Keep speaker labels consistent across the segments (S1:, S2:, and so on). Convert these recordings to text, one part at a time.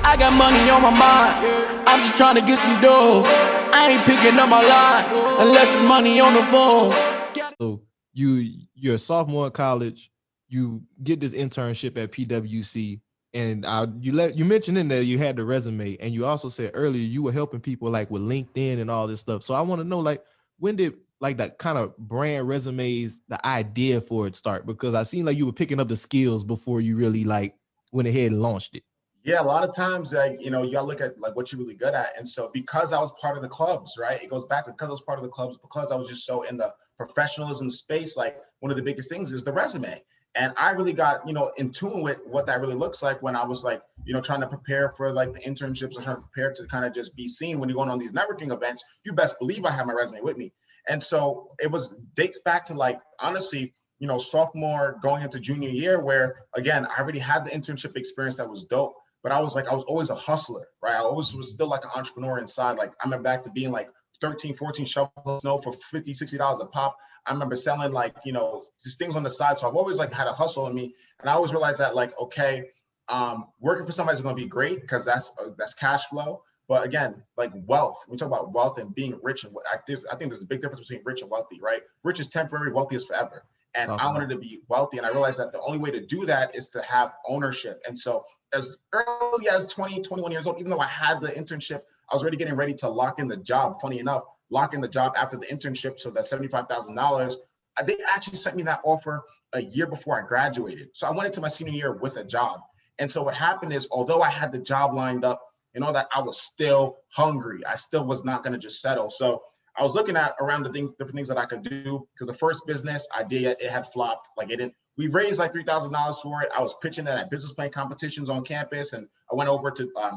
S1: I got money on my mind. I'm just trying to get some dough. I ain't picking up my line unless it's money on the phone.
S2: So you're a sophomore in college. You get this internship at PwC, and you mentioned in there you had the resume, and you also said earlier you were helping people like with LinkedIn and all this stuff. So I want to know, like, when did like that kind of brand resumes, the idea for it start? Because I seen like you were picking up the skills before you really like went ahead and launched it.
S3: Yeah, a lot of times, like, you gotta look at like what you're really good at. And so because I was part of the clubs, right? It goes back to because I was part of the clubs, because I was just so in the professionalism space, like one of the biggest things is the resume. And I really got, in tune with what that really looks like when I was like, trying to prepare for like the internships and trying to prepare to kind of just be seen when you're going on these networking events. You best believe I have my resume with me. And so it dates back to like, honestly, sophomore going into junior year, where again, I already had the internship experience that was dope. But I was always a hustler, right? I always was still like an entrepreneur inside. Like I remember back to being like 13, 14 shovels snow for $50, $60 a pop. I remember selling like, just things on the side. So I've always like had a hustle in me. And I always realized that like, okay, working for somebody's going to be great because that's cash flow. But again, like wealth, we talk about wealth and being rich. And I think there's a big difference between rich and wealthy, right? Rich is temporary, wealthy is forever. And I wanted to be wealthy. And I realized that the only way to do that is to have ownership. And so as early as 20, 21 years old, even though I had the internship, I was already getting ready to lock in the job. Funny enough, lock in the job after the internship. So that $75,000, they actually sent me that offer a year before I graduated. So I went into my senior year with a job. And so what happened is, although I had the job lined up and all that, I was still hungry. I still was not going to just settle. So I was looking at around the different things that I could do, because the first business I did, it had flopped. Like we raised like $3,000 for it. I was pitching it at business plan competitions on campus. And I went over to, I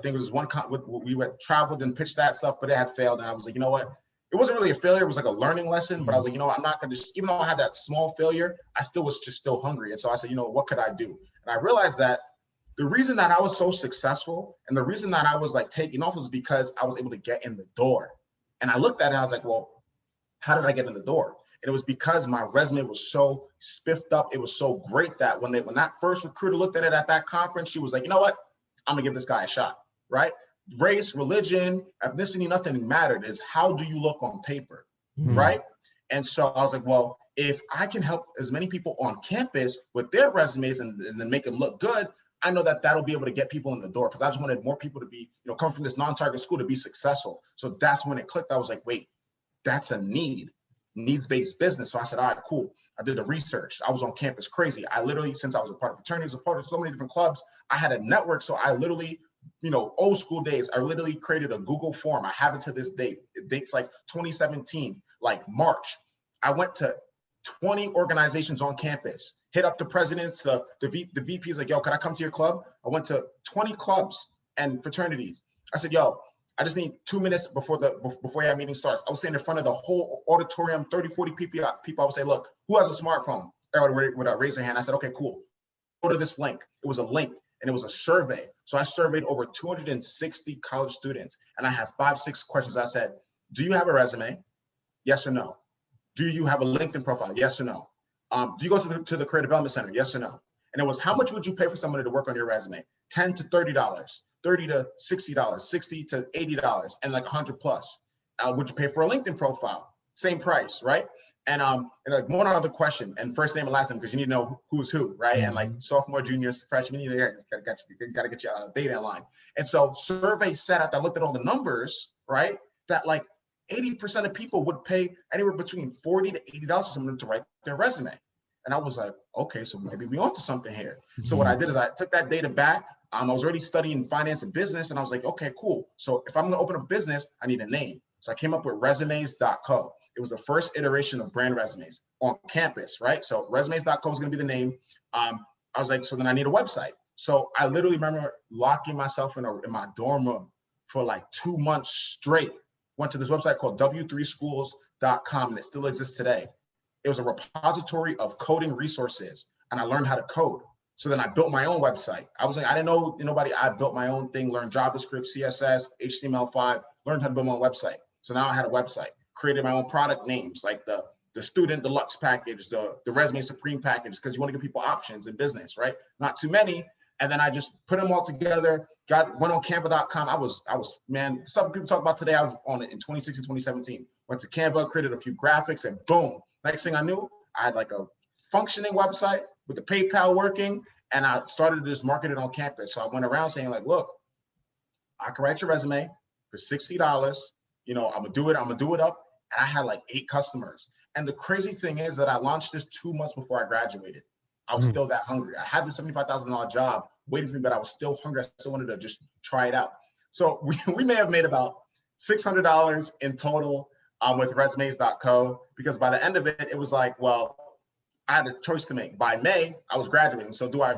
S3: think it was we went traveled and pitched that stuff, but it had failed. And I was like, you know what? It wasn't really a failure. It was like a learning lesson, but I was like, I'm not going to just, even though I had that small failure, I still was just still hungry. And so I said, what could I do? And I realized that the reason that I was so successful and the reason that I was like taking off was because I was able to get in the door. And I looked at it and I was like, well, how did I get in the door? And it was because my resume was so spiffed up. It was so great that when that first recruiter looked at it at that conference, she was like, you know what? I'm gonna give this guy a shot, right? Race, religion, ethnicity, nothing mattered. It's how do you look on paper, right? And so I was like, well, if I can help as many people on campus with their resumes and then make them look good, I know that that'll be able to get people in the door, because I just wanted more people to be, come from this non-target school to be successful. So that's when it clicked. I was like, wait, that's a needs-based business. So I said, all right, cool. I did the research. I was on campus crazy. I literally, since I was a part of fraternities, a part of so many different clubs, I had a network. So I literally, old school days, I literally created a Google form. I have it to this date. It dates like 2017, like March. I went to 20 organizations on campus, hit up the presidents, the VPs, like, yo, can I come to your club? I went to 20 clubs and fraternities. I said, yo, I just need 2 minutes before your meeting starts. I was standing in front of the whole auditorium, 30, 40 people. I would say, look, who has a smartphone? Everybody would raise their hand. I said, okay, cool. Go to this link. It was a link and it was a survey. So I surveyed over 260 college students and I have 5-6 questions. I said, do you have a resume? Yes or no? Do you have a LinkedIn profile? Yes or no? Do you go to the Career Development Center? Yes or no? And it was, how much would you pay for somebody to work on your resume? $10 to $30, $30 to $60, $60 to $80, and like 100 plus. Would you pay for a LinkedIn profile? Same price, right? And like one other question, and first name and last name, because you need to know who's who, right? And like sophomore, juniors, freshmen, you gotta get your data in line. And so survey said, after I looked at all the numbers, right, that like 80% of people would pay anywhere between $40 to $80 for someone to write their resume. And I was like, okay, so maybe we onto something here. So what I did is I took that data back. I was already studying finance and business, and I was like, okay, cool. So if I'm gonna open a business, I need a name. So I came up with resumes.co. It was the first iteration of brand resumes on campus, right? So resumes.co is gonna be the name. I was like, so then I need a website. So I literally remember locking myself in my dorm room for like 2 months straight. Went to this website called w3schools.com, and it still exists today. It was a repository of coding resources, and I learned how to code. So then I built my own website. I was like, I didn't know nobody. I built my own thing, learned JavaScript, CSS, HTML5, learned how to build my own website. So now I had a website, created my own product names, like the student deluxe package, the resume supreme package, because you want to give people options in business, right? Not too many. And then I just put them all together, went on Canva.com. I was, man, something people talk about today. I was on it in 2016, 2017. Went to Canva, created a few graphics, and boom. Next thing I knew, I had like a functioning website with the PayPal working, and I started to just market it on campus. So I went around saying like, look, I can write your resume for $60. You know, I'm gonna do it up. And I had like 8 customers. And the crazy thing is that I launched this 2 months before I graduated. I was still that hungry. I had the $75,000 job waiting for me, but I was still hungry. I still wanted to just try it out. So we may have made about $600 in total with resumes.co, because by the end of it, it was like, well, I had a choice to make. By May, I was graduating. So do I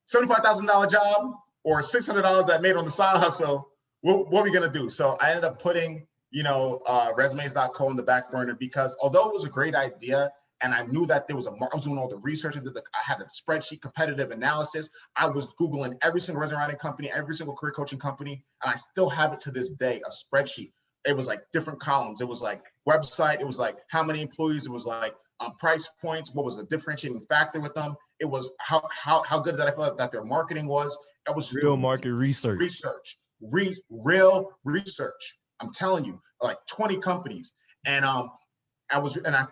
S3: $75,000 job or $600 that I made on the side hustle? What are we gonna do? So I ended up putting, you know, resumes.co in the back burner, because although it was a great idea, and I knew that there was I was doing all the research, I had a spreadsheet, competitive analysis. I was Googling every single resume writing company, every single career coaching company, and I still have it to this day, a spreadsheet. It was like different columns. It was like website. It was like how many employees. It was like price points. What was the differentiating factor with them? It was how good that I felt that their marketing was. I was
S2: real market research.
S3: Real research. I'm telling you, like 20 companies. And I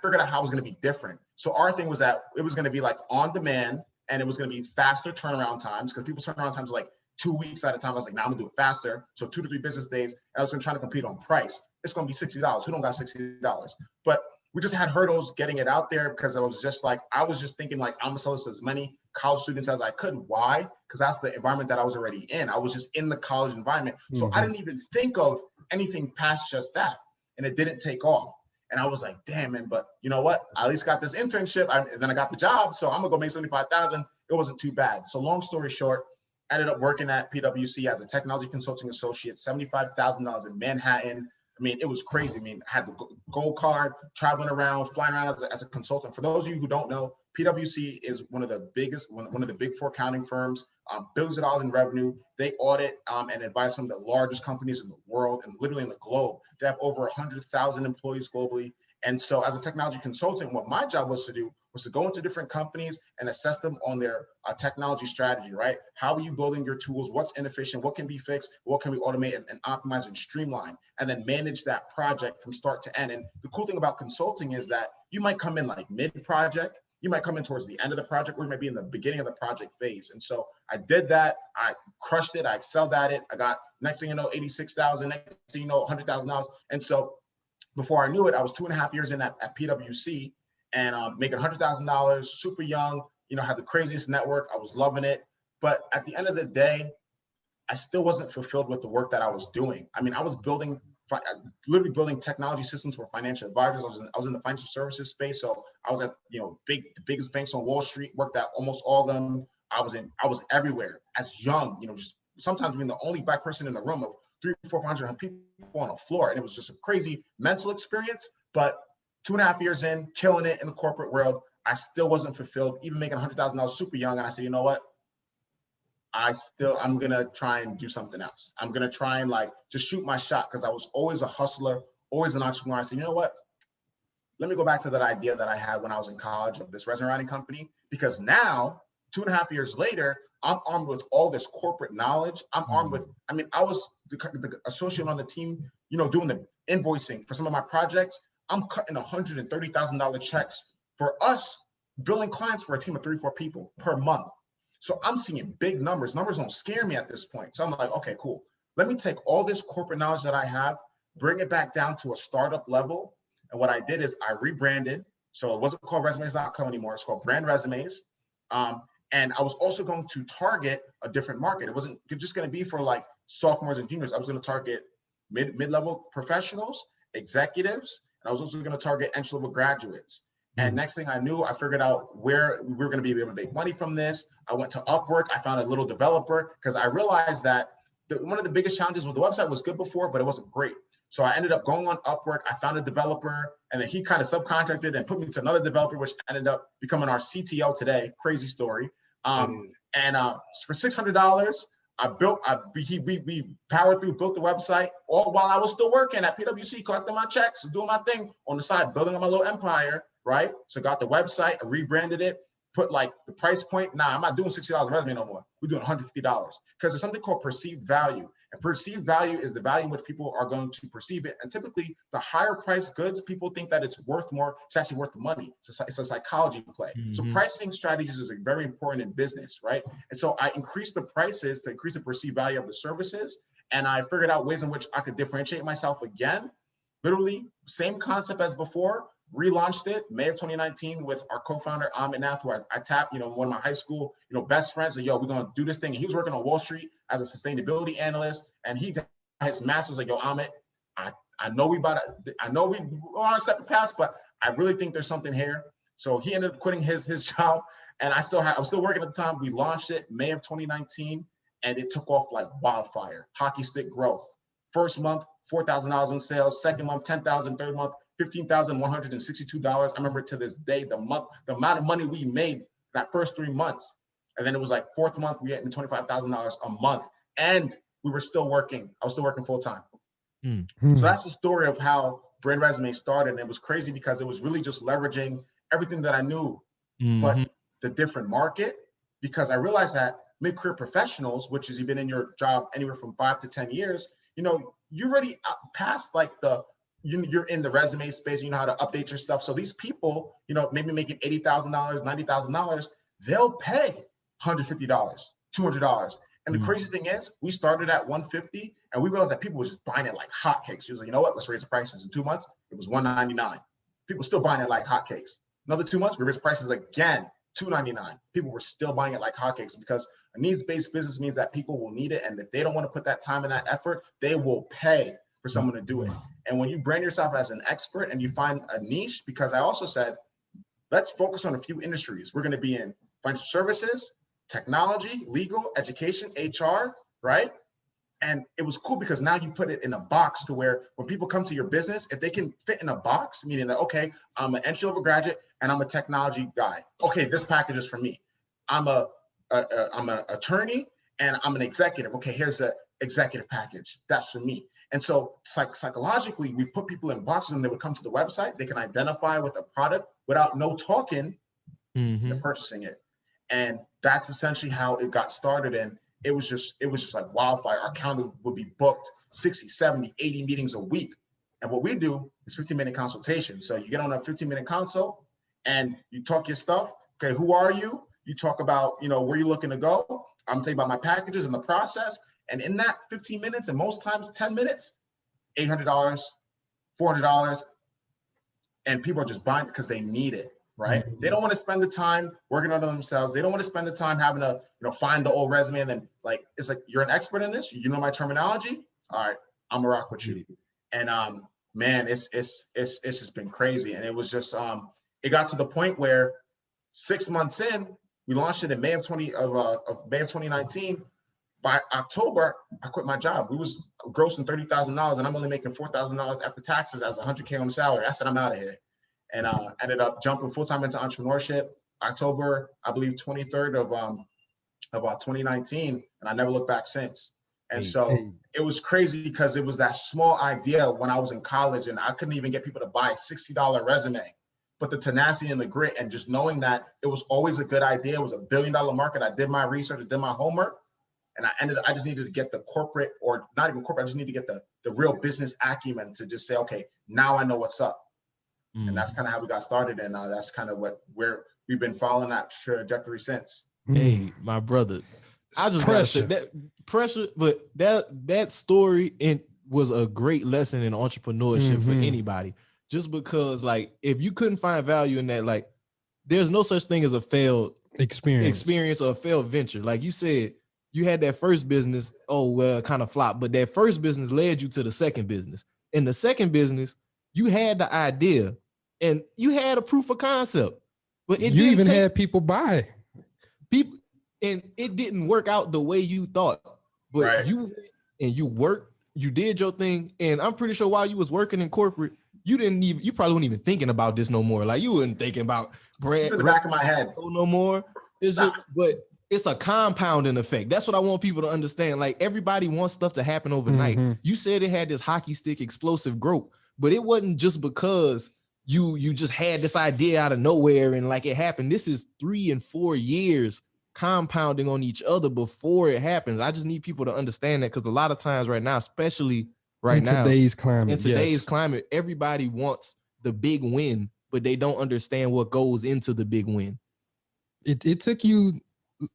S3: figured out how it was going to be different. So our thing was that it was going to be like on demand, and it was going to be faster turnaround times, because people's turnaround times are like 2 weeks at a time. I was like, now I'm gonna do it faster. So 2 to 3 business days. And I was trying to compete on price. It's going to be $60. Who don't got $60? But we just had hurdles getting it out there, because I was just thinking like, I'm gonna sell this to as many college students as I could. Why? Because that's the environment that I was already in. I was just in the college environment. So I didn't even think of anything past just that. And it didn't take off. And I was like, damn, man, but you know what? I at least got this internship, and then I got the job. So I'm gonna go make $75,000. It wasn't too bad. So long story short, I ended up working at PwC as a technology consulting associate, $75,000 in Manhattan. I mean, it was crazy. I mean, I had the gold card, traveling around, flying around as a consultant. For those of you who don't know, PwC is one of the biggest, one of the big 4 accounting firms, billions of dollars in revenue. They audit and advise some of the largest companies in the world and literally in the globe. They have over 100,000 employees globally. And so as a technology consultant, what my job was to do was to go into different companies and assess them on their technology strategy, right? How are you building your tools? What's inefficient? What can be fixed? What can we automate and optimize and streamline? And then manage that project from start to end. And the cool thing about consulting is that you might come in like mid-project, you might come in towards the end of the project, or you might be in the beginning of the project phase. And so I did that. I crushed it. I excelled at it. I got, next thing you know, 86,000, next thing you know, $100,000. And so before I knew it, I was 2.5 years in at PwC, and making $100,000, super young, you know, had the craziest network. I was loving it. But at the end of the day, I still wasn't fulfilled with the work that I was doing. I mean, I was literally building technology systems for financial advisors. I was in the financial services space. So I was at, you know, the biggest banks on Wall Street, worked at almost all of them. I was everywhere as young, you know, just sometimes being the only Black person in the room of 300, 400 people on the floor. And it was just a crazy mental experience. But 2.5 years in, killing it in the corporate world, I still wasn't fulfilled, even making $100,000 super young. And I said, you know what? I'm gonna try and do something else. I'm gonna try and like just shoot my shot, because I was always a hustler, always an entrepreneur. I said, you know what? Let me go back to that idea that I had when I was in college of this resume writing company, because now 2.5 years later, I'm armed with all this corporate knowledge. I'm armed with, I mean, I was the associate on the team, you know, doing the invoicing for some of my projects. I'm cutting $130,000 checks for us, billing clients for a team of 3 or 4 people per month. So I'm seeing big numbers. Numbers don't scare me at this point. So I'm like, okay, cool. Let me take all this corporate knowledge that I have, bring it back down to a startup level. And what I did is I rebranded. So it wasn't called resumes.co anymore. It's called BrandResumes. And I was also going to target a different market. It wasn't just going to be for like sophomores and juniors. I was going to target mid-level professionals, executives, and I was also going to target entry-level graduates. And next thing I knew, I figured out where we were going to be able to make money from this. I went to Upwork. I found a little developer, because I realized that one of the biggest challenges with the website was good before, but it wasn't great. So I ended up going on Upwork. I found a developer, and then he kind of subcontracted and put me to another developer, which ended up becoming our CTO today. Crazy story. And for $600, we powered through, built the website, all while I was still working at PwC, collecting my checks, doing my thing on the side, building on my little empire, right? So got the website, I rebranded it, put like the price point. Nah, I'm not doing $60 a resume no more. We're doing $150 because there's something called perceived value. And perceived value is the value in which people are going to perceive it. And typically the higher priced goods, people think that it's worth more. It's actually worth the money. It's a psychology play. So pricing strategies is very important in business, right? And so I increased the prices to increase the perceived value of the services. And I figured out ways in which I could differentiate myself again. Literally same concept as before, relaunched it May of 2019 with our co-founder, Amit Nath, who I tapped, one of my high school, best friends, and we're going to do this thing. And he was working on Wall Street as a sustainability analyst. And he got his master's like, Amit, I know we were on a separate paths, but I really think there's something here. So he ended up quitting his job. And I was still working at the time. We launched it May of 2019 and it took off like wildfire, hockey stick growth. First month, $4,000 in sales. Second month, $10,000. Third month, $15,162. I remember to this day, the amount of money we made that first 3 months. And then it was like fourth month, we had $25,000 a month. And we were still working. I was still working full time. So that's the story of how BrandResumes started. And it was crazy because it was really just leveraging everything that I knew, but the different market, because I realized that mid-career professionals, which is you've been in your job anywhere from 5 to 10 years, you already past like you're in the resume space, you know how to update your stuff. So these people, maybe making $80,000, $90,000, they'll pay $150, $200. And the crazy thing is, we started at $150 and we realized that people were just buying it like hotcakes. He was like, you know what, let's raise the prices. In 2 months, it was $199. People still buying it like hotcakes. Another 2 months, we raised prices again, $299. People were still buying it like hotcakes because a needs-based business means that people will need it. And if they don't want to put that time and that effort, they will pay for someone to do it. And when you brand yourself as an expert and you find a niche, because I also said, let's focus on a few industries. We're going to be in financial services, technology, legal, education, HR, right? And it was cool because now you put it in a box to where when people come to your business, if they can fit in a box, meaning that, okay, I'm an entry-level graduate and I'm a technology guy. Okay, this package is for me. I'm an attorney and I'm an executive. Okay, here's the executive package. That's for me. And so psychologically, we put people in boxes and they would come to the website. They can identify with a product without no talking, they're purchasing it. And that's essentially how it got started. And it was just like wildfire. Our calendar would be booked 60, 70, 80 meetings a week. And what we do is 15-minute consultation. So you get on a 15-minute consult and you talk your stuff. Okay, who are you? You talk about, where you're looking to go. I'm telling you about my packages and the process. And in that 15 minutes, and most times 10 minutes, $800, $400, and people are just buying it because they need it, right? They don't want to spend the time working on it themselves. They don't want to spend the time having to, find the old resume and then it's like, you're an expert in this. You know my terminology. All right, I'm gonna rock with you. And man, it's just been crazy. And it was just, it got to the point where 6 months in, we launched it in May of 2019. By October, I quit my job. We was grossing $30,000 and I'm only making $4,000 after taxes as $100K on salary. I said, I'm out of here. And ended up jumping full-time into entrepreneurship, October, I believe 23rd of 2019. And I never looked back since. And so it was crazy because it was that small idea when I was in college and I couldn't even get people to buy a $60 resume. But the tenacity and the grit and just knowing that it was always a good idea. It was $1 billion market. I did my research, I did my homework. And I just needed to get the corporate, or not even corporate, I just need to get the real business acumen to just say, okay, now I know what's up. And that's kind of how we got started. And that's kind of where we've been following that trajectory since.
S2: Hey, my brother, I just gotta say that pressure, but that story was a great lesson in entrepreneurship for anybody. Just because, like, if you couldn't find value in that, like, there's no such thing as a failed experience or a failed venture. Like you said, you had that first business, kind of flopped, but that first business led you to the second business. In the second business, you had the idea and you had a proof of concept, but
S4: you even had people buy.
S2: People, and it didn't work out the way you thought, but you worked, you did your thing. And I'm pretty sure while you was working in corporate, you probably weren't even thinking about this no more. Like you weren't thinking about brand.
S3: It's in the back of my head.
S2: No more. But it's a compounding effect. That's what I want people to understand. Like everybody wants stuff to happen overnight. You said it had this hockey stick explosive growth, but it wasn't just because you just had this idea out of nowhere and like it happened. This is 3 and 4 years compounding on each other before it happens. I just need people to understand that, because a lot of times right now, especially
S4: in today's climate,
S2: everybody wants the big win, but they don't understand what goes into the big win.
S4: It took you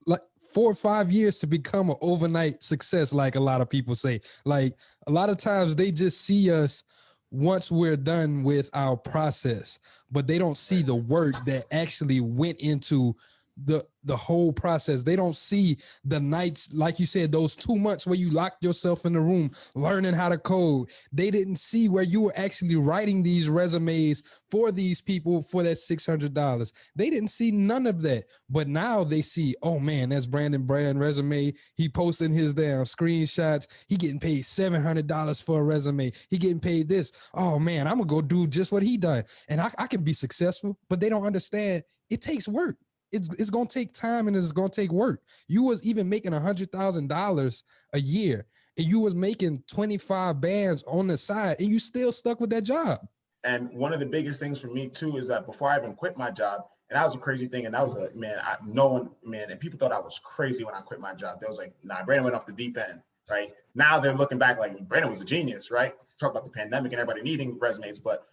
S4: like 4 or 5 years to become an overnight success, like a lot of people say. Like a lot of times they just see us once we're done with our process, but they don't see the work that actually went into the whole process. They don't see the nights, like you said, those 2 months where you locked yourself in the room learning how to code. They didn't see where you were actually writing these resumes for these people for that $600. They didn't see none of that. But now they see, oh man, that's Brandon Brand resume. He posting his damn screenshots. He getting paid $700 for a resume. He getting paid this. Oh man, I'm gonna go do just what he done, and I can be successful. But they don't understand it takes work. It's going to take time and it's going to take work. You was even making $100,000 a year and you was making 25 bands on the side and you still stuck with that job.
S3: And one of the biggest things for me too is that before I even quit my job, and that was a crazy thing. And that was and people thought I was crazy when I quit my job. They was like, nah, Brandon went off the deep end, right? Now they're looking back like Brandon was a genius, right? Talk about the pandemic and everybody needing resumes. But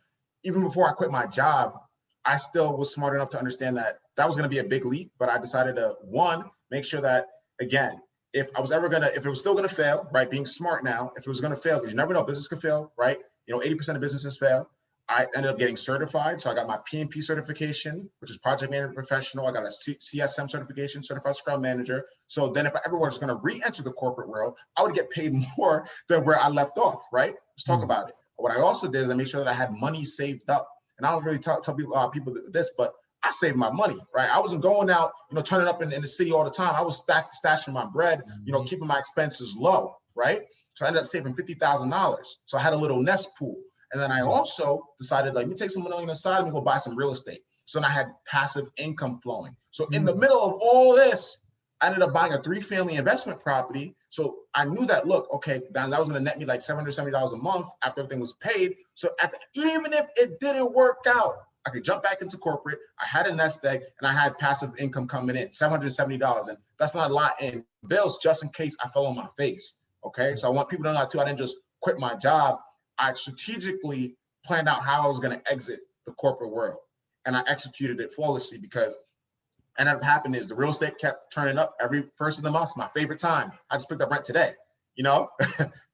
S3: even before I quit my job, I still was smart enough to understand that that was going to be a big leap, but I decided to, one, make sure that, again, if it was still going to fail, right, being smart now, if it was going to fail, because you never know, business could fail, right? 80% of businesses fail. I ended up getting certified. So I got my PMP certification, which is Project Manager Professional. I got a CSM certification, Certified Scrum Manager. So then if I ever was going to re-enter the corporate world, I would get paid more than where I left off, right? Let's talk about it. What I also did is I made sure that I had money saved up. And I don't really tell people this, but I saved my money, right? I wasn't going out, turning up in the city all the time. I was stashing my bread, keeping my expenses low, right? So I ended up saving $50,000. So I had a little nest pool. And then I also decided, let me take some money on the side and go buy some real estate. So then I had passive income flowing. So in the middle of all this, I ended up buying a 3-family investment property. So I knew that, look, okay, that was going to net me like $770 a month after everything was paid. So even if it didn't work out, I could jump back into corporate. I had a nest egg and I had passive income coming in, $770. And that's not a lot in bills just in case I fell on my face. Okay. So I want people to know that too. I didn't just quit my job. I strategically planned out how I was going to exit the corporate world. And I executed it flawlessly because what ended up happening is the real estate kept turning up every first of the month. My favorite time. I just picked up rent today.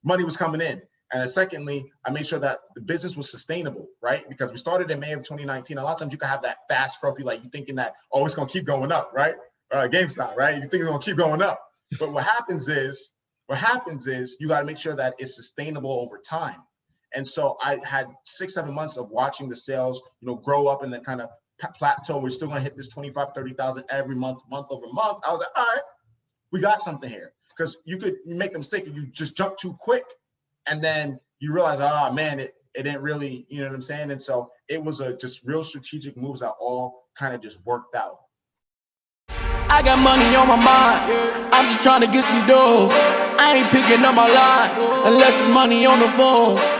S3: Money was coming in. And then secondly, I made sure that the business was sustainable, right? Because we started in May of 2019. A lot of times you can have that fast growth. Like you thinking that, it's going to keep going up, right? GameStop, right? You think it's going to keep going up. But what happens is you got to make sure that it's sustainable over time. And so I had 6-7 months of watching the sales, grow up and then kind of plateau. We're still going to hit this 25, 30,000 every month over month. I was like, all right, we got something here. Because you could make the mistake if you just jump too quick. And then you realize, man, it didn't really, you know what I'm saying? And so it was just real strategic moves that all kind of just worked out.
S1: I got money on my mind. I'm just trying to get some dough. I ain't picking up my line unless it's money on the phone.